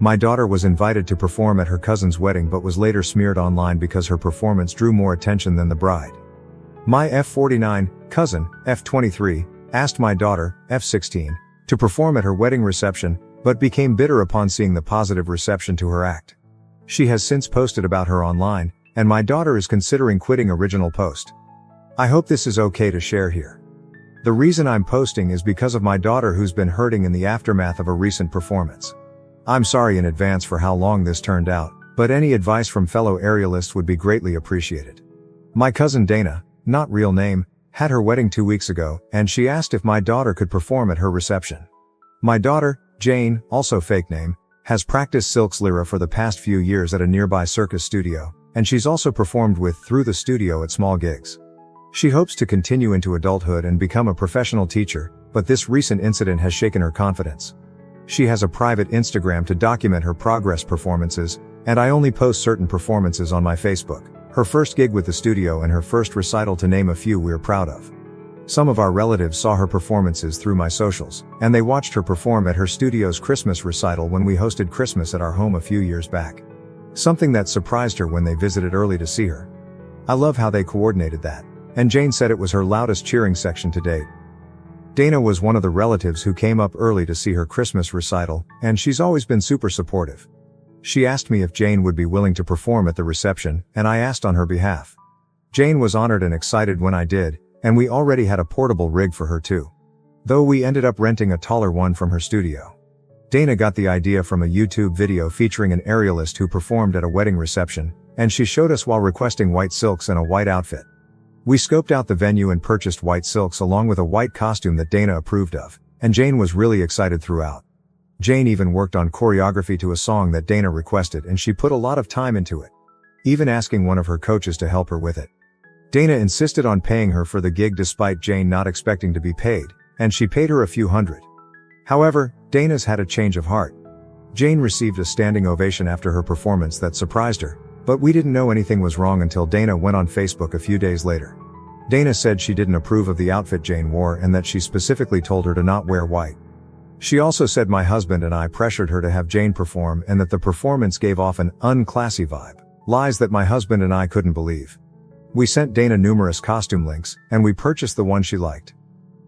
My daughter was invited to perform at her cousin's wedding but was later smeared online because her performance drew more attention than the bride. My F49 cousin, F23, asked my daughter, F16, to perform at her wedding reception, but became bitter upon seeing the positive reception to her act. She has since posted about her online, and my daughter is considering quitting original post. I hope this is okay to share here. The reason I'm posting is because of my daughter who's been hurting in the aftermath of a recent performance. I'm sorry in advance for how long this turned out, but any advice from fellow aerialists would be greatly appreciated. My cousin Dana, not real name, had her wedding 2 weeks ago, and she asked if my daughter could perform at her reception. My daughter, Jane, also fake name, has practiced Silk's Lyra for the past few years at a nearby circus studio, and she's also performed with through the studio at small gigs. She hopes to continue into adulthood and become a professional teacher, but this recent incident has shaken her confidence. She has a private Instagram to document her progress performances, and I only post certain performances on my Facebook. Her first gig with the studio and her first recital, to name a few we're proud of. Some of our relatives saw her performances through my socials, and they watched her perform at her studio's Christmas recital when we hosted Christmas at our home a few years back. Something that surprised her when they visited early to see her. I love how they coordinated that. And Jane said it was her loudest cheering section to date. Dana was one of the relatives who came up early to see her Christmas recital, and she's always been super supportive. She asked me if Jane would be willing to perform at the reception, and I asked on her behalf. Jane was honored and excited when I did, and we already had a portable rig for her too. Though we ended up renting a taller one from her studio. Dana got the idea from a YouTube video featuring an aerialist who performed at a wedding reception, and she showed us while requesting white silks and a white outfit. We scoped out the venue and purchased white silks along with a white costume that Dana approved of, and Jane was really excited throughout. Jane even worked on choreography to a song that Dana requested, and she put a lot of time into it, even asking one of her coaches to help her with it. Dana insisted on paying her for the gig despite Jane not expecting to be paid, and she paid her a few hundred. However, Dana's had a change of heart. Jane received a standing ovation after her performance that surprised her, but we didn't know anything was wrong until Dana went on Facebook a few days later. Dana said she didn't approve of the outfit Jane wore and that she specifically told her to not wear white. She also said my husband and I pressured her to have Jane perform and that the performance gave off an unclassy vibe. Lies that my husband and I couldn't believe. We sent Dana numerous costume links, and we purchased the one she liked.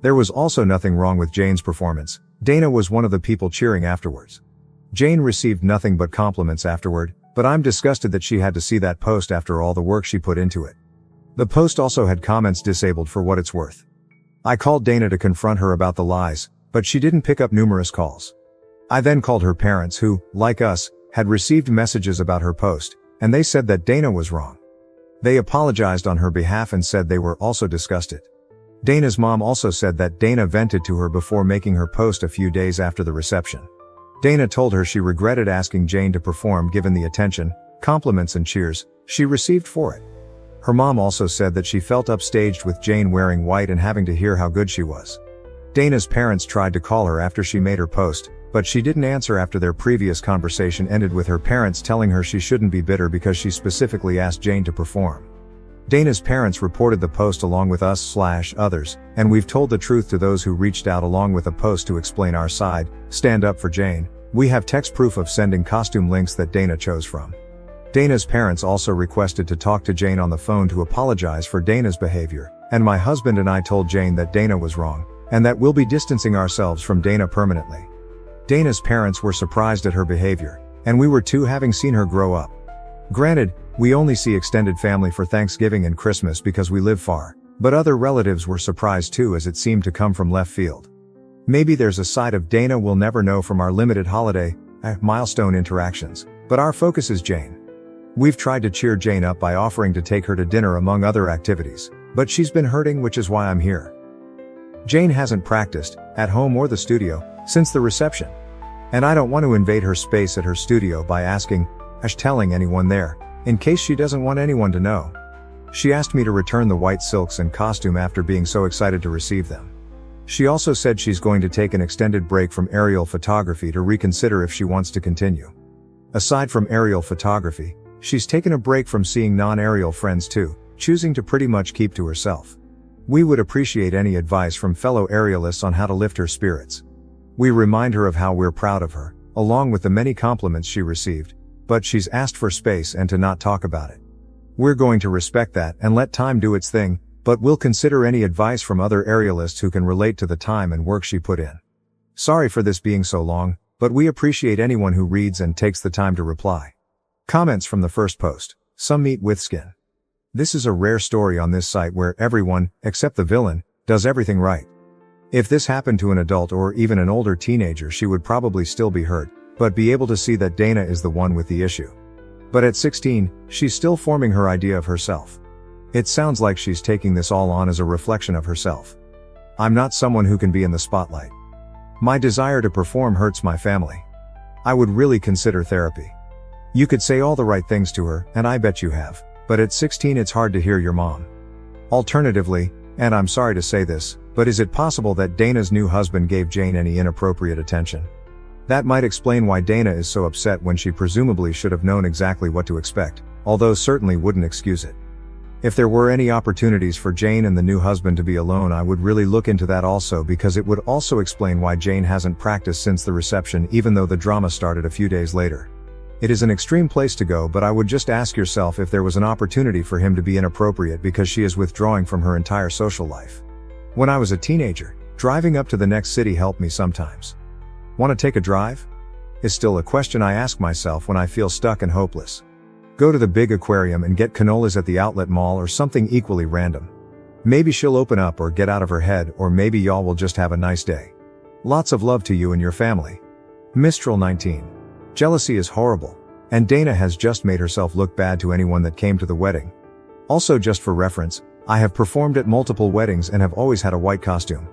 There was also nothing wrong with Jane's performance. Dana was one of the people cheering afterwards. Jane received nothing but compliments afterward, but I'm disgusted that she had to see that post after all the work she put into it. The post also had comments disabled for what it's worth. I called Dana to confront her about the lies, but she didn't pick up numerous calls. I then called her parents who, like us, had received messages about her post, and they said that Dana was wrong. They apologized on her behalf and said they were also disgusted. Dana's mom also said that Dana vented to her before making her post a few days after the reception. Dana told her she regretted asking Jane to perform given the attention, compliments and cheers she received for it. Her mom also said that she felt upstaged with Jane wearing white and having to hear how good she was. Dana's parents tried to call her after she made her post, but she didn't answer after their previous conversation ended with her parents telling her she shouldn't be bitter because she specifically asked Jane to perform. Dana's parents reported the post along with us/others, and we've told the truth to those who reached out along with a post to explain our side, stand up for Jane. We have text proof of sending costume links that Dana chose from. Dana's parents also requested to talk to Jane on the phone to apologize for Dana's behavior, and my husband and I told Jane that Dana was wrong, and that we'll be distancing ourselves from Dana permanently. Dana's parents were surprised at her behavior, and we were too, having seen her grow up. Granted, we only see extended family for Thanksgiving and Christmas because we live far, but other relatives were surprised too as it seemed to come from left field. Maybe there's a side of Dana we'll never know from our limited holiday, milestone interactions, but our focus is Jane. We've tried to cheer Jane up by offering to take her to dinner among other activities, but she's been hurting, which is why I'm here. Jane hasn't practiced, at home or the studio, since the reception. And I don't want to invade her space at her studio by telling anyone there, in case she doesn't want anyone to know. She asked me to return the white silks and costume after being so excited to receive them. She also said she's going to take an extended break from aerial photography to reconsider if she wants to continue. Aside from aerial photography, she's taken a break from seeing non-aerial friends too, choosing to pretty much keep to herself. We would appreciate any advice from fellow aerialists on how to lift her spirits. We remind her of how we're proud of her, along with the many compliments she received, but she's asked for space and to not talk about it. We're going to respect that and let time do its thing, but we'll consider any advice from other aerialists who can relate to the time and work she put in. Sorry for this being so long, but we appreciate anyone who reads and takes the time to reply. Comments from the first post. Some meat with skin. This is a rare story on this site where everyone, except the villain, does everything right. If this happened to an adult or even an older teenager, she would probably still be hurt, but be able to see that Dana is the one with the issue. But at 16, she's still forming her idea of herself. It sounds like she's taking this all on as a reflection of herself. I'm not someone who can be in the spotlight. My desire to perform hurts my family. I would really consider therapy. You could say all the right things to her, and I bet you have, but at 16 it's hard to hear your mom. Alternatively, and I'm sorry to say this, but is it possible that Dana's new husband gave Jane any inappropriate attention? That might explain why Dana is so upset when she presumably should have known exactly what to expect, although certainly wouldn't excuse it. If there were any opportunities for Jane and the new husband to be alone, I would really look into that also, because it would also explain why Jane hasn't practiced since the reception, even though the drama started a few days later. It is an extreme place to go, but I would just ask yourself if there was an opportunity for him to be inappropriate, because she is withdrawing from her entire social life. When I was a teenager, driving up to the next city helped me sometimes. Want to take a drive? Is still a question I ask myself when I feel stuck and hopeless. Go to the big aquarium and get cannolis at the outlet mall or something equally random. Maybe she'll open up or get out of her head, or maybe y'all will just have a nice day. Lots of love to you and your family. Mistral 19. Jealousy is horrible, and Dana has just made herself look bad to anyone that came to the wedding. Also, just for reference, I have performed at multiple weddings and have always had a white costume.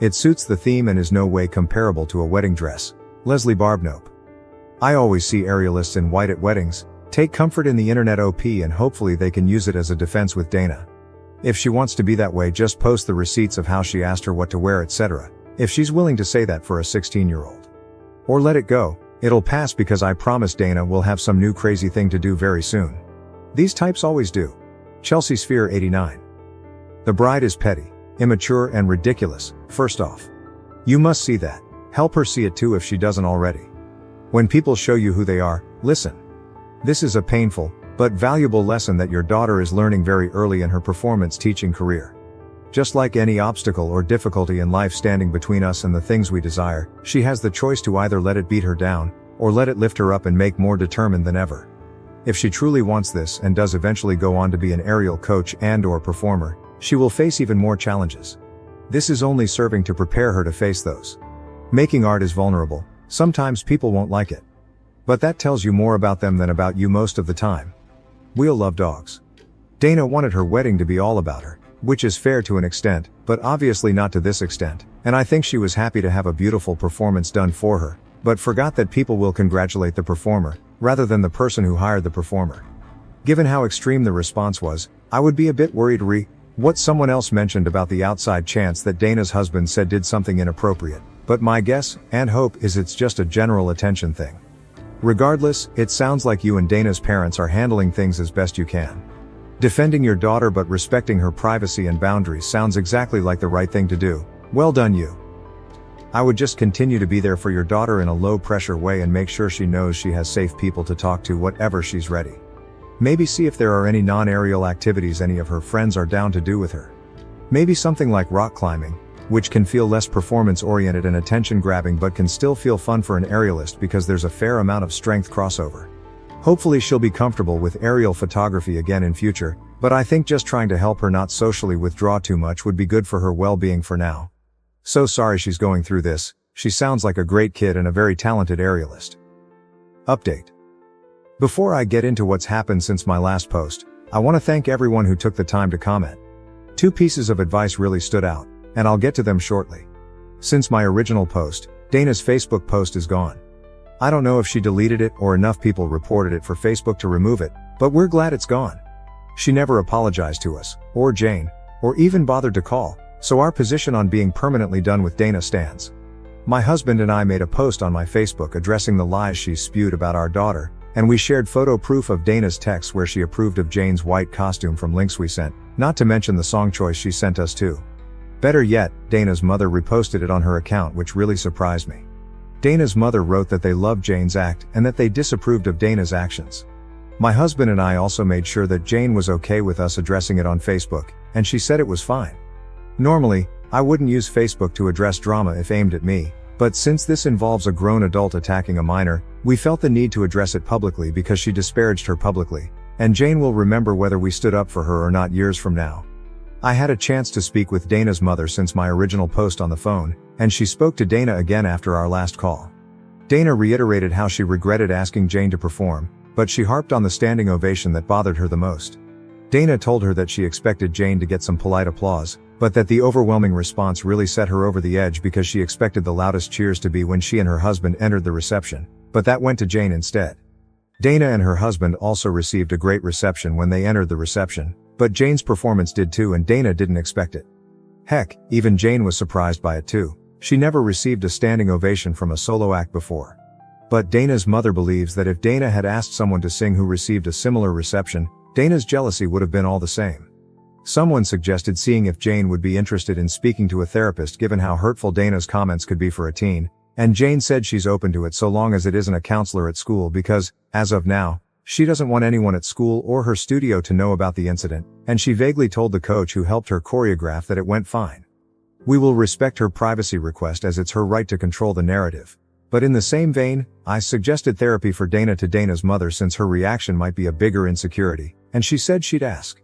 It suits the theme and is no way comparable to a wedding dress. Leslie Barbnope. I always see aerialists in white at weddings. Take comfort in the internet OP, and hopefully they can use it as a defense with Dana. If she wants to be that way, just post the receipts of how she asked her what to wear, etc. if she's willing to say that for a 16-year-old. Or let it go, it'll pass, because I promise Dana will have some new crazy thing to do very soon. These types always do. Chelsea Sphere 89. The bride is petty, immature and ridiculous. First off, you must see that. Help her see it too if she doesn't already. When people show you who they are, listen. This is a painful, but valuable lesson that your daughter is learning very early in her performance teaching career. Just like any obstacle or difficulty in life standing between us and the things we desire, she has the choice to either let it beat her down, or let it lift her up and make more determined than ever. If she truly wants this and does eventually go on to be an aerial coach and/or performer, she will face even more challenges. This is only serving to prepare her to face those. Making art is vulnerable. Sometimes people won't like it. But that tells you more about them than about you most of the time. We'll love dogs. Dana wanted her wedding to be all about her, which is fair to an extent, but obviously not to this extent, and I think she was happy to have a beautiful performance done for her, but forgot that people will congratulate the performer, rather than the person who hired the performer. Given how extreme the response was, I would be a bit worried what someone else mentioned about the outside chance that Dana's husband said did something inappropriate, but my guess, and hope, is it's just a general attention thing. Regardless, it sounds like you and Dana's parents are handling things as best you can. Defending your daughter but respecting her privacy and boundaries sounds exactly like the right thing to do. Well done you. I would just continue to be there for your daughter in a low-pressure way and make sure she knows she has safe people to talk to whenever she's ready. Maybe see if there are any non-aerial activities any of her friends are down to do with her. Maybe something like rock climbing, which can feel less performance-oriented and attention-grabbing but can still feel fun for an aerialist because there's a fair amount of strength crossover. Hopefully she'll be comfortable with aerial photography again in future, but I think just trying to help her not socially withdraw too much would be good for her well-being for now. So sorry she's going through this. She sounds like a great kid and a very talented aerialist. Update. Before I get into what's happened since my last post, I want to thank everyone who took the time to comment. 2 pieces of advice really stood out, and I'll get to them shortly. Since my original post, Dana's Facebook post is gone. I don't know if she deleted it or enough people reported it for Facebook to remove it, but we're glad it's gone. She never apologized to us, or Jane, or even bothered to call, so our position on being permanently done with Dana stands. My husband and I made a post on my Facebook addressing the lies she spewed about our daughter, and we shared photo proof of Dana's text where she approved of Jane's white costume from links we sent, not to mention the song choice she sent us too. Better yet, Dana's mother reposted it on her account, which really surprised me. Dana's mother wrote that they loved Jane's act and that they disapproved of Dana's actions. My husband and I also made sure that Jane was okay with us addressing it on Facebook, and she said it was fine. Normally, I wouldn't use Facebook to address drama if aimed at me, but since this involves a grown adult attacking a minor, we felt the need to address it publicly because she disparaged her publicly, and Jane will remember whether we stood up for her or not years from now. I had a chance to speak with Dana's mother since my original post on the phone, and she spoke to Dana again after our last call. Dana reiterated how she regretted asking Jane to perform, but she harped on the standing ovation that bothered her the most. Dana told her that she expected Jane to get some polite applause, but that the overwhelming response really set her over the edge because she expected the loudest cheers to be when she and her husband entered the reception, but that went to Jane instead. Dana and her husband also received a great reception when they entered the reception, but Jane's performance did too, and Dana didn't expect it. Heck, even Jane was surprised by it too. She never received a standing ovation from a solo act before. But Dana's mother believes that if Dana had asked someone to sing who received a similar reception, Dana's jealousy would have been all the same. Someone suggested seeing if Jane would be interested in speaking to a therapist given how hurtful Dana's comments could be for a teen, and Jane said she's open to it so long as it isn't a counselor at school because, as of now, she doesn't want anyone at school or her studio to know about the incident, and she vaguely told the coach who helped her choreograph that it went fine. We will respect her privacy request as it's her right to control the narrative. But in the same vein, I suggested therapy for Dana to Dana's mother since her reaction might be a bigger insecurity, and she said she'd ask.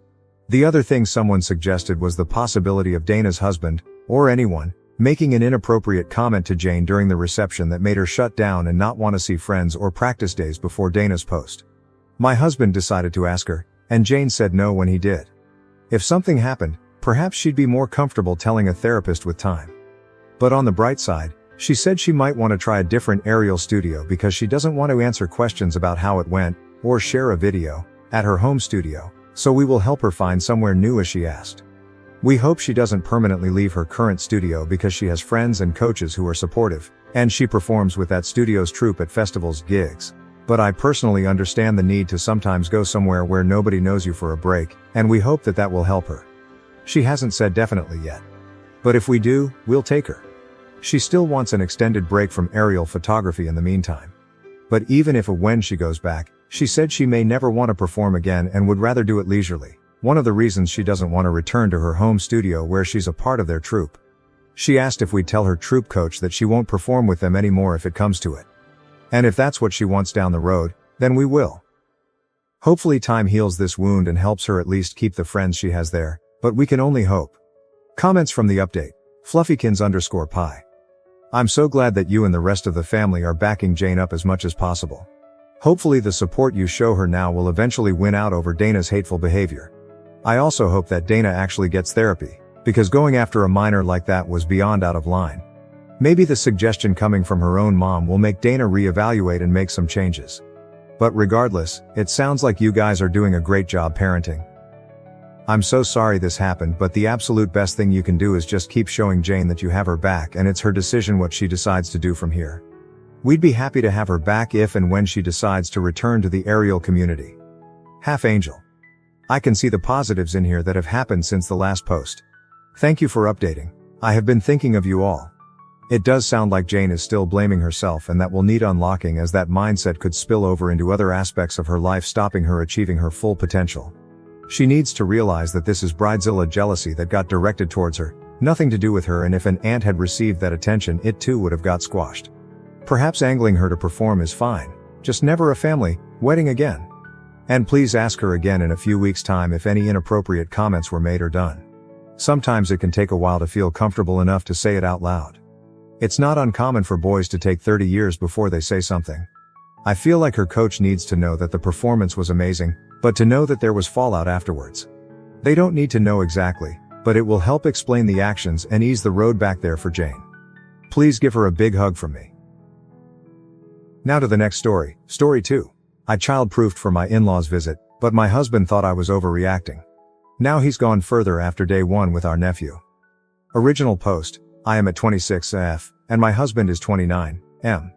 The other thing someone suggested was the possibility of Dana's husband, or anyone, making an inappropriate comment to Jane during the reception that made her shut down and not want to see friends or practice days before Dana's post. My husband decided to ask her, and Jane said no when he did. If something happened, perhaps she'd be more comfortable telling a therapist with time. But on the bright side, she said she might want to try a different aerial studio because she doesn't want to answer questions about how it went, or share a video, at her home studio, so we will help her find somewhere new as she asked. We hope she doesn't permanently leave her current studio because she has friends and coaches who are supportive, and she performs with that studio's troupe at festivals, gigs. But I personally understand the need to sometimes go somewhere where nobody knows you for a break, and we hope that that will help her. She hasn't said definitely yet. But if we do, we'll take her. She still wants an extended break from aerial photography in the meantime. But even if or when she goes back, she said she may never want to perform again and would rather do it leisurely, one of the reasons she doesn't want to return to her home studio where she's a part of their troupe. She asked if we'd tell her troupe coach that she won't perform with them anymore if it comes to it. And if that's what she wants down the road, then we will. Hopefully time heals this wound and helps her at least keep the friends she has there, but we can only hope. Comments from the update. Fluffykins_pie. I'm so glad that you and the rest of the family are backing Jane up as much as possible. Hopefully the support you show her now will eventually win out over Dana's hateful behavior. I also hope that Dana actually gets therapy, because going after a minor like that was beyond out of line. Maybe the suggestion coming from her own mom will make Dana reevaluate and make some changes. But regardless, it sounds like you guys are doing a great job parenting. I'm so sorry this happened, but the absolute best thing you can do is just keep showing Jane that you have her back, and it's her decision what she decides to do from here. We'd be happy to have her back if and when she decides to return to the aerial community. Half Angel. I can see the positives in here that have happened since the last post. Thank you for updating. I have been thinking of you all. It does sound like Jane is still blaming herself, and that will need unlocking, as that mindset could spill over into other aspects of her life, stopping her achieving her full potential. She needs to realize that this is bridezilla jealousy that got directed towards her, nothing to do with her, and if an aunt had received that attention, it too would have got squashed. Perhaps angling her to perform is fine, just never a family wedding again. And please ask her again in a few weeks' time if any inappropriate comments were made or done. Sometimes it can take a while to feel comfortable enough to say it out loud. It's not uncommon for boys to take 30 years before they say something. I feel like her coach needs to know that the performance was amazing, but to know that there was fallout afterwards. They don't need to know exactly, but it will help explain the actions and ease the road back there for Jane. Please give her a big hug from me. Now to the next story. Story 2. I child-proofed for my in-laws visit, but my husband thought I was overreacting. Now he's gone further after day 1 with our nephew. Original post. I am at 26 F, and my husband is 29 M.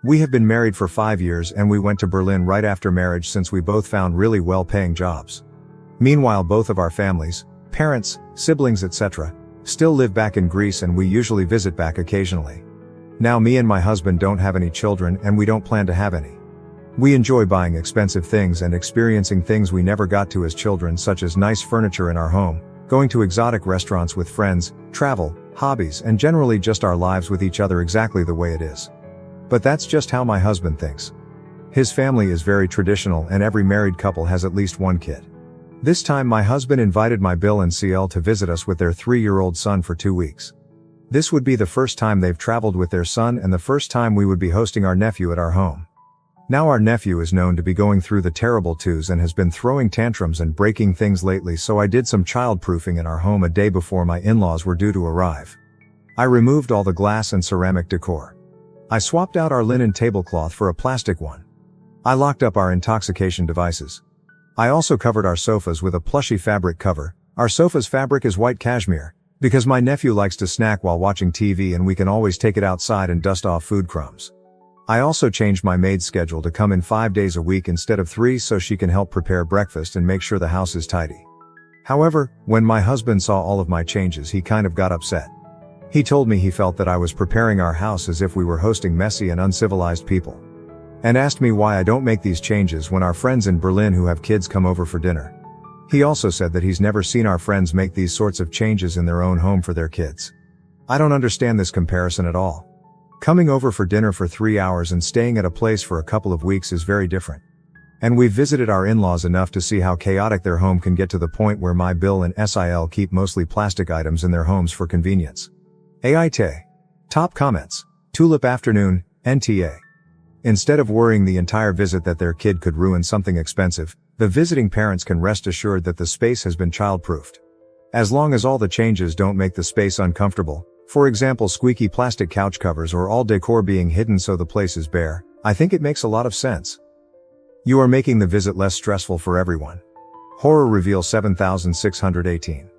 We have been married for 5 years, and we went to Berlin right after marriage since we both found really well-paying jobs. Meanwhile, both of our families, parents, siblings, etc., still live back in Greece, and we usually visit back occasionally. Now me and my husband don't have any children and we don't plan to have any. We enjoy buying expensive things and experiencing things we never got to as children, such as nice furniture in our home, going to exotic restaurants with friends, travel, hobbies, and generally just our lives with each other exactly the way it is. But that's just how my husband thinks. His family is very traditional and every married couple has at least one kid. This time my husband invited my Bill and CL to visit us with their 3-year-old son for 2 weeks. This would be the first time they've traveled with their son and the first time we would be hosting our nephew at our home. Now our nephew is known to be going through the terrible twos and has been throwing tantrums and breaking things lately, so I did some childproofing in our home a day before my in-laws were due to arrive. I removed all the glass and ceramic decor. I swapped out our linen tablecloth for a plastic one. I locked up our intoxication devices. I also covered our sofas with a plushy fabric cover. Our sofa's fabric is white cashmere, because my nephew likes to snack while watching TV and we can always take it outside and dust off food crumbs. I also changed my maid's schedule to come in 5 days a week instead of 3 so she can help prepare breakfast and make sure the house is tidy. However, when my husband saw all of my changes, he kind of got upset. He told me he felt that I was preparing our house as if we were hosting messy and uncivilized people. And asked me why I don't make these changes when our friends in Berlin who have kids come over for dinner. He also said that he's never seen our friends make these sorts of changes in their own home for their kids. I don't understand this comparison at all. Coming over for dinner for 3 hours and staying at a place for a couple of weeks is very different. And we've visited our in-laws enough to see how chaotic their home can get to the point where my Bill and SIL keep mostly plastic items in their homes for convenience. AITA. Top comments. Tulip afternoon, NTA. Instead of worrying the entire visit that their kid could ruin something expensive, the visiting parents can rest assured that the space has been child-proofed. As long as all the changes don't make the space uncomfortable, for example squeaky plastic couch covers or all decor being hidden so the place is bare, I think it makes a lot of sense. You are making the visit less stressful for everyone. Horror reveal 7618.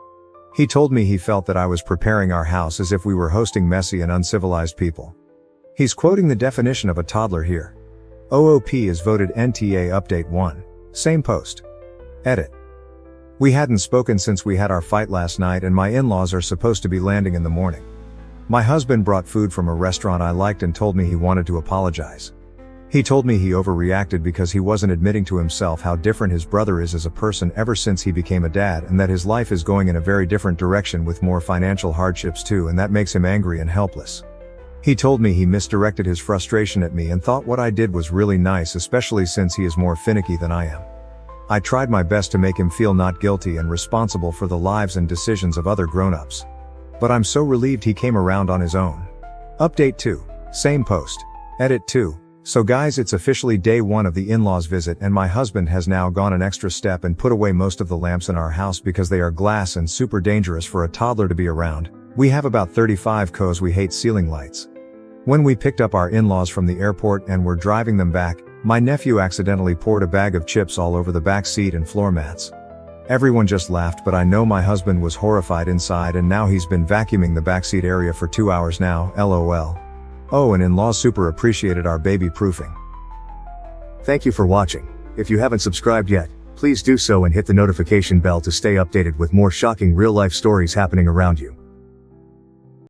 He told me he felt that I was preparing our house as if we were hosting messy and uncivilized people. He's quoting the definition of a toddler here. OOP is voted NTA update 1. Same post. Edit. We hadn't spoken since we had our fight last night and my in-laws are supposed to be landing in the morning. My husband brought food from a restaurant I liked and told me he wanted to apologize. He told me he overreacted because he wasn't admitting to himself how different his brother is as a person ever since he became a dad, and that his life is going in a very different direction with more financial hardships too, and that makes him angry and helpless. He told me he misdirected his frustration at me and thought what I did was really nice, especially since he is more finicky than I am. I tried my best to make him feel not guilty and responsible for the lives and decisions of other grown-ups. But I'm so relieved he came around on his own. Update 2. Same post. Edit 2. So guys, it's officially day 1 of the in-laws visit and my husband has now gone an extra step and put away most of the lamps in our house because they are glass and super dangerous for a toddler to be around. We have about 35 'cause we hate ceiling lights. When we picked up our in-laws from the airport and were driving them back, my nephew accidentally poured a bag of chips all over the back seat and floor mats. Everyone just laughed, but I know my husband was horrified inside and now he's been vacuuming the backseat area for 2 hours now, LOL. Oh, and in-laws super appreciated our baby proofing. Thank you for watching. If you haven't subscribed yet, please do so and hit the notification bell to stay updated with more shocking real-life stories happening around you.